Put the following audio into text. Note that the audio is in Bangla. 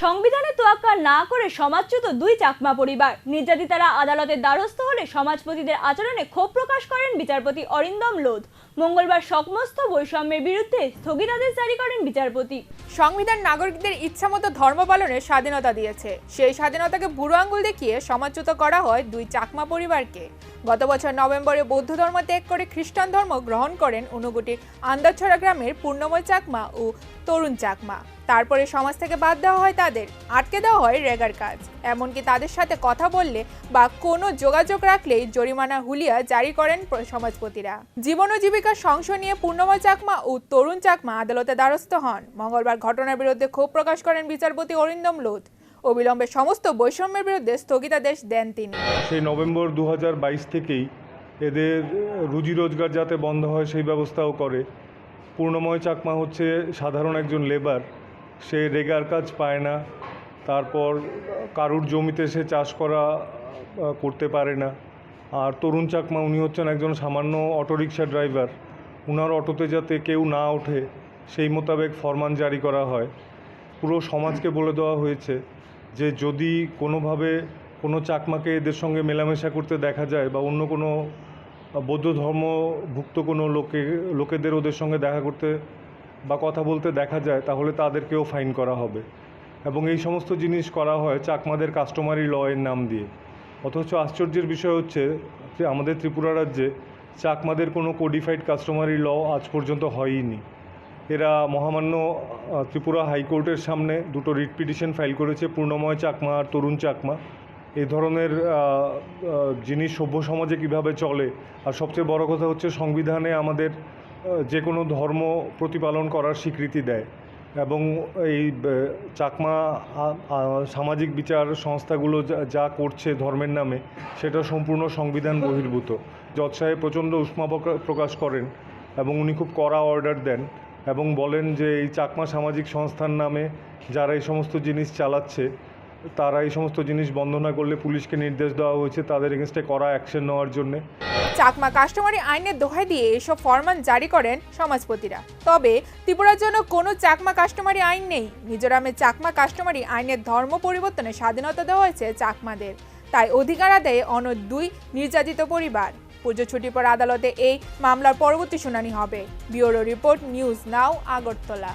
সংবিধানে তোয়াক্কা না করে সমাজচ্যুত দুই চাকমা পরিবার। নির্যাতিতারা আদালতের দ্বারস্থ হলে সমাজপতিদের আচরণে ক্ষোভ প্রকাশ করেন বিচারপতি অরিন্দম লোধ। মঙ্গলবার সমস্ত বৈষম্যের বিরুদ্ধে স্থগিতাদেশ জারি করেন বিচারপতি। সংবিধান নাগরিকদের ইচ্ছামতো ধর্ম পালনের স্বাধীনতা দিয়েছে, সেই স্বাধীনতাকে বুড়ো আঙুল দেখিয়ে সমাজচ্যুত করা হয় দুই চাকমা পরিবারকে। গত বছর নভেম্বরে বৌদ্ধ ধর্ম ত্যাগ করে খ্রিস্টান ধর্ম গ্রহণ করেন ঊনকোটির আন্দাছড়া গ্রামের পূর্ণময় চাকমা ও তরুণ চাকমা। তারপরে সমাজ থেকে বাদ দেওয়া হয়, তাদের আটকে দেওয়া হয় রেগার কাজ। এমনকি তাদের সাথে কথা বললে বা কোনো যোগাযোগ রাখলেই জরিমানা হুলিয়া জারি করেন সমাজপতিরা। জীবন ও জীবিকার সংশয় নিয়ে পূর্ণময় চাকমা ও তরুণ চাকমা আদালতে দ্বারস্থ হন। মঙ্গলবার ঘটনার বিরুদ্ধে ক্ষোভ প্রকাশ করেন বিচারপতি অরিন্দম লোধ। অবিলম্বে সমস্ত বৈষম্যের বিরুদ্ধে স্থগিতাদেশ দেন তিনি। সেই নভেম্বর 2022 থেকেই এদের রুজি রোজগার যাতে বন্ধ হয় সেই ব্যবস্থাও করে। পূর্ণময় চাকমা হচ্ছে সাধারণ একজন লেবার, সে রেগার কাজ পায় না, তারপর কারুর জমিতে সে চাষ করতে পারে না। আর তরুণ চাকমা উনি হচ্ছেন একজন সামান্য অটোরিকশা ড্রাইভার। উনার অটোতে যাতে কেউ না ওঠে সেই মোতাবেক ফরমান জারি করা হয়। পুরো সমাজকে বলে দেওয়া হয়েছে যে যদি কোনোভাবে কোনো চাকমাকে এদের সঙ্গে মেলামেশা করতে দেখা যায় বা অন্য কোনো বৌদ্ধ ধর্মভুক্ত কোনো লোকেদের ওদের সঙ্গে দেখা করতে বা কথা বলতে দেখা যায়, তাহলে তাদেরকেও ফাইন করা হবে। এবং এই সমস্ত জিনিস করা হয় চাকমাদের কাস্টমারি ল এর নাম দিয়ে। অথচ আশ্চর্যের বিষয় হচ্ছে যে আমাদের ত্রিপুরা রাজ্যে চাকমাদের কোনো কোডিফাইড কাস্টমারি ল আজ পর্যন্ত হয়ইনি। এরা মহামান্য ত্রিপুরা হাইকোর্টের সামনে দুটো রিট পিটিশন ফাইল করেছে, পূর্ণময় চাকমা আর তরুণ চাকমা। এই ধরনের জিনিস সভ্য সমাজে কিভাবে চলে, আর সবচেয়ে বড় কথা হচ্ছে সংবিধানে আমাদের যে কোনো ধর্ম প্রতিপালন করার স্বীকৃতি দেয়। এবং এই চাকমা সামাজিক বিচার সংস্থাগুলো যা করছে ধর্মের নামে, সেটা সম্পূর্ণ সংবিধান বহির্ভূত। জজ সাহেব প্রচণ্ড উষ্মা প্রকাশ করেন এবং উনি খুব কড়া অর্ডার দেন এবং বলেন যে এই চাকমা সামাজিক সংস্থার নামে যারা এই সমস্ত জিনিস চালাচ্ছে, তারা এই সমস্ত জিনিস বন্ধ না করলে পুলিশকে নির্দেশ দেওয়া হয়েছে তাদের এগেনস্টে কড়া অ্যাকশন নেওয়ার জন্য। চাকমা কাস্টমারি আইনের দোহাই দিয়ে এসব ফরমান জারি করেন সমাজপতিরা। তবে ত্রিপুরার জন্য কোনো চাকমা কাস্টমারি আইন নেই। মিজোরামে চাকমা কাস্টমারি আইনের ধর্ম পরিবর্তনের স্বাধীনতা দেওয়া হয়েছে চাকমাদের, তাই অধিকার আদায়ে অন্য দুই নির্যাতিত পরিবার। পুজো ছুটির পর আদালতে এই মামলার পরবর্তী শুনানি হবে। Bureau report, news now, Agartala.